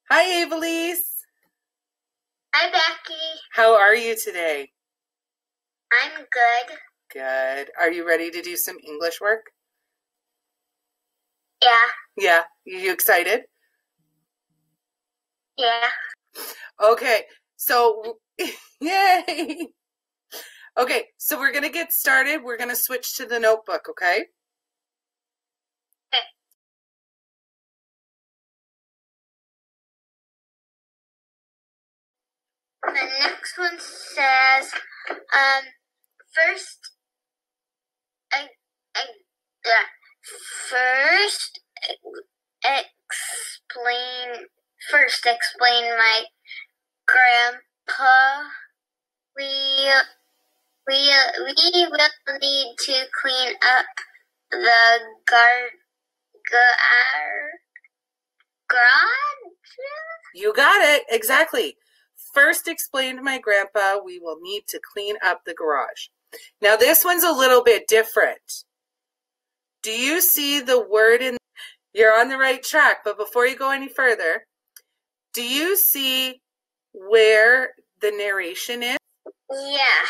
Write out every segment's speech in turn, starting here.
Hi, Evelise. Hi, Becky. How are you today? I'm good. Good. Are you ready to do some English work? Yeah. Yeah. You excited? Yeah. Okay. So, yay. Okay. So we're going to get started. We're going to switch to the notebook, okay? Okay. The next one says, first, explain my grandpa. We will need to clean up the garage. You got it. Exactly. First, explained my grandpa, we will need to clean up the garage. Now, this one's a little bit different. Do you see the word in? You're on the right track, but before you go any further, do you see where the narration is? Yeah.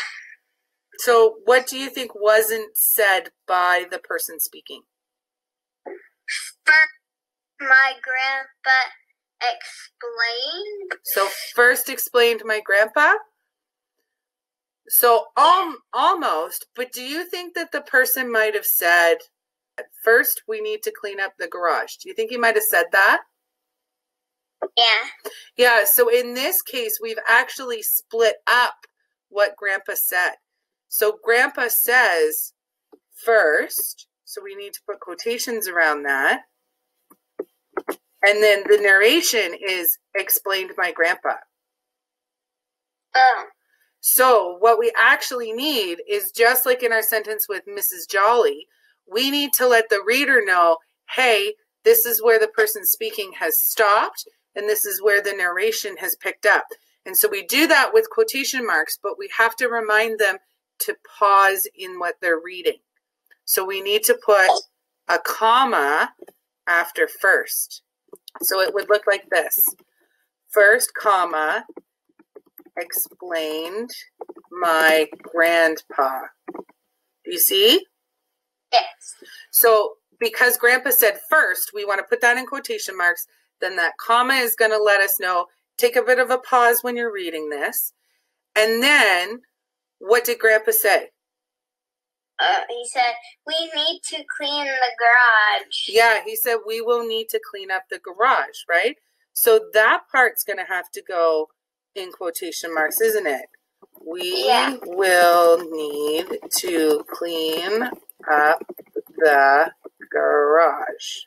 So what do you think wasn't said by the person speaking? First, my grandpa explained. So first explained my grandpa? So almost, but do you think that the person might have said, first we need to clean up the garage? Do you think he might have said that? Yeah. Yeah, so in this case, we've actually split up what Grandpa said. So Grandpa says first, so we need to put quotations around that. And then the narration is explained by Grandpa. Oh. So what we actually need is, just like in our sentence with Mrs. Jolly, we need to let the reader know, hey, this is where the person speaking has stopped, and this is where the narration has picked up. And so we do that with quotation marks, but we have to remind them to pause in what they're reading. So we need to put a comma after first. So it would look like this. First, comma, explained my grandpa. Do you see? Yes. So because Grandpa said first, we want to put that in quotation marks. Then that comma is going to let us know, take a bit of a pause when you're reading this. And then what did Grandpa say? He said, we need to clean the garage. Yeah, he said we will need to clean up the garage, right? So that part's going to have to go in quotation marks, isn't it? We will need to clean up the garage.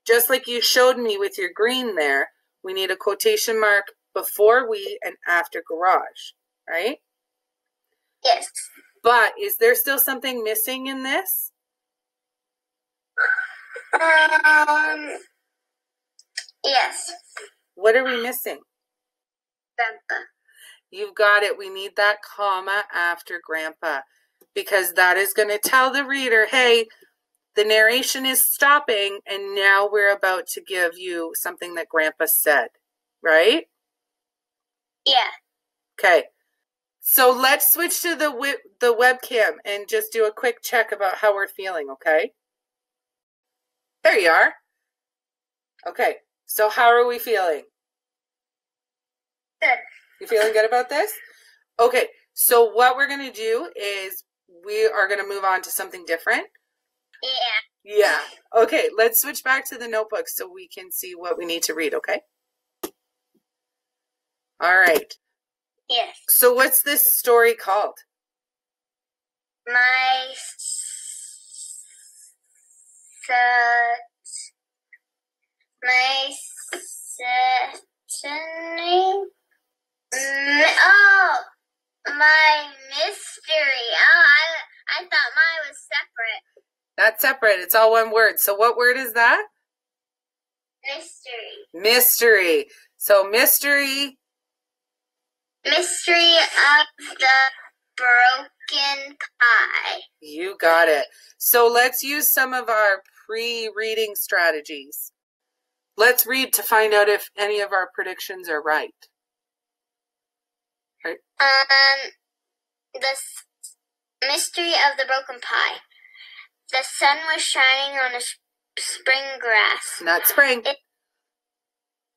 Just like you showed me with your green there, we need a quotation mark before we and after garage, right? Yes. But is there still something missing in this? Yes. What are we missing? Grandpa. You've got it. We need that comma after Grandpa, because that is going to tell the reader, hey, the narration is stopping and now we're about to give you something that Grandpa said, right? Yeah. Okay. So let's switch to the webcam and just do a quick check about how we're feeling, okay? There you are. Okay. So how are we feeling? Good. You feeling good about this? Okay. So what we're going to do is we are going to move on to something different. Yeah. Yeah. Okay. Let's switch back to the notebook so we can see what we need to read, okay? All right. Yes. So what's this story called? My my mystery. Oh, I thought mine was separate. That's separate. It's all one word. So what word is that? Mystery. Mystery. So mystery. Mystery of the broken pie. You got it. So let's use some of our pre-reading strategies. let's read to find out if any of our predictions are right. Right? The mystery of the broken pie. The sun was shining on a spring grass. Not spring. It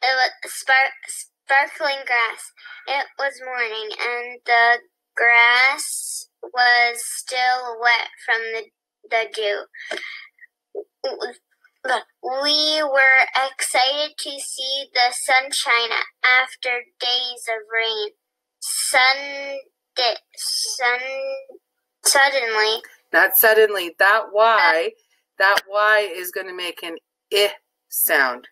was sparkling grass. It was morning, and the grass was still wet from the dew. We were excited to see the sunshine after days of rain. Suddenly. Not suddenly. That Y is going to make an I sound.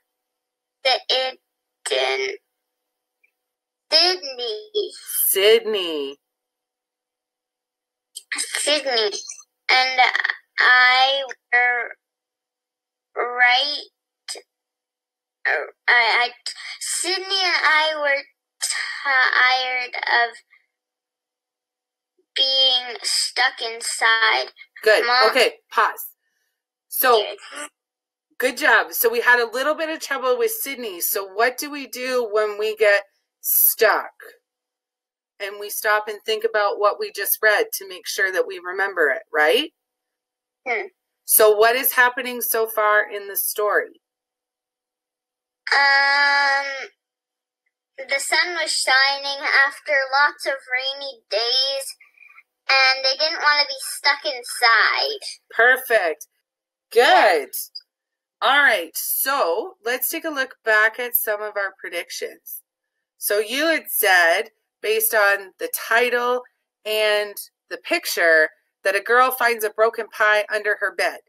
Sydney. And I were right. Sydney and I were tired of being stuck inside. Good. Mom, okay, pause. So, good job. So we had a little bit of trouble with Sydney. So what do we do when we get stuck? And we stop and think about what we just read to make sure that we remember it, right? So what is happening so far in the story? The sun was shining after lots of rainy days, and they didn't want to be stuck inside. Perfect. Good. All right. So let's take a look back at some of our predictions. So you had said, based on the title and the picture, that a girl finds a broken pie under her bed.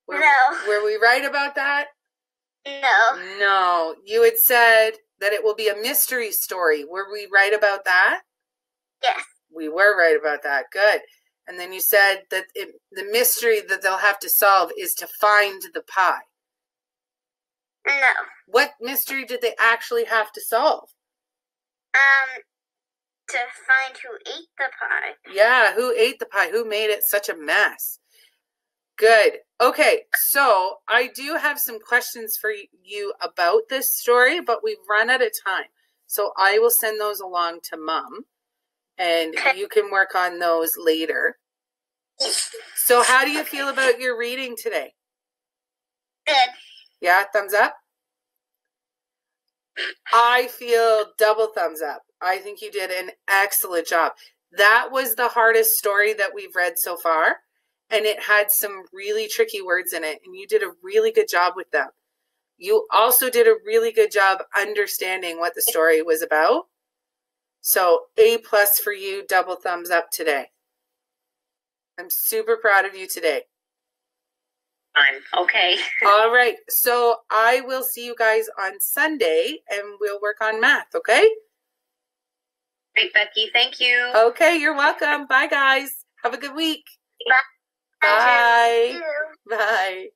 Were we right about that? No. You had said that it will be a mystery story. Were we right about that? Yes. We were right about that. Good. And then you said that the mystery that they'll have to solve is to find the pie. No. What mystery did they actually have to solve? To find who ate the pie. Yeah, who ate the pie? Who made it such a mess? Good. Okay, so I do have some questions for you about this story, but we've run out of time. So I will send those along to Mom, and you can work on those later. So how do you feel about your reading today? Good. Yeah, thumbs up? I feel double thumbs up. I think you did an excellent job. That was the hardest story that we've read so far, and it had some really tricky words in it, and you did a really good job with them. You also did a really good job understanding what the story was about. So A+ for you, double thumbs up today. I'm super proud of you today. Okay. All right. So I will see you guys on Sunday, and we'll work on math, okay? Great, Becky. Thank you. Okay, you're welcome. Bye, guys. Have a good week. Bye. Bye. Bye.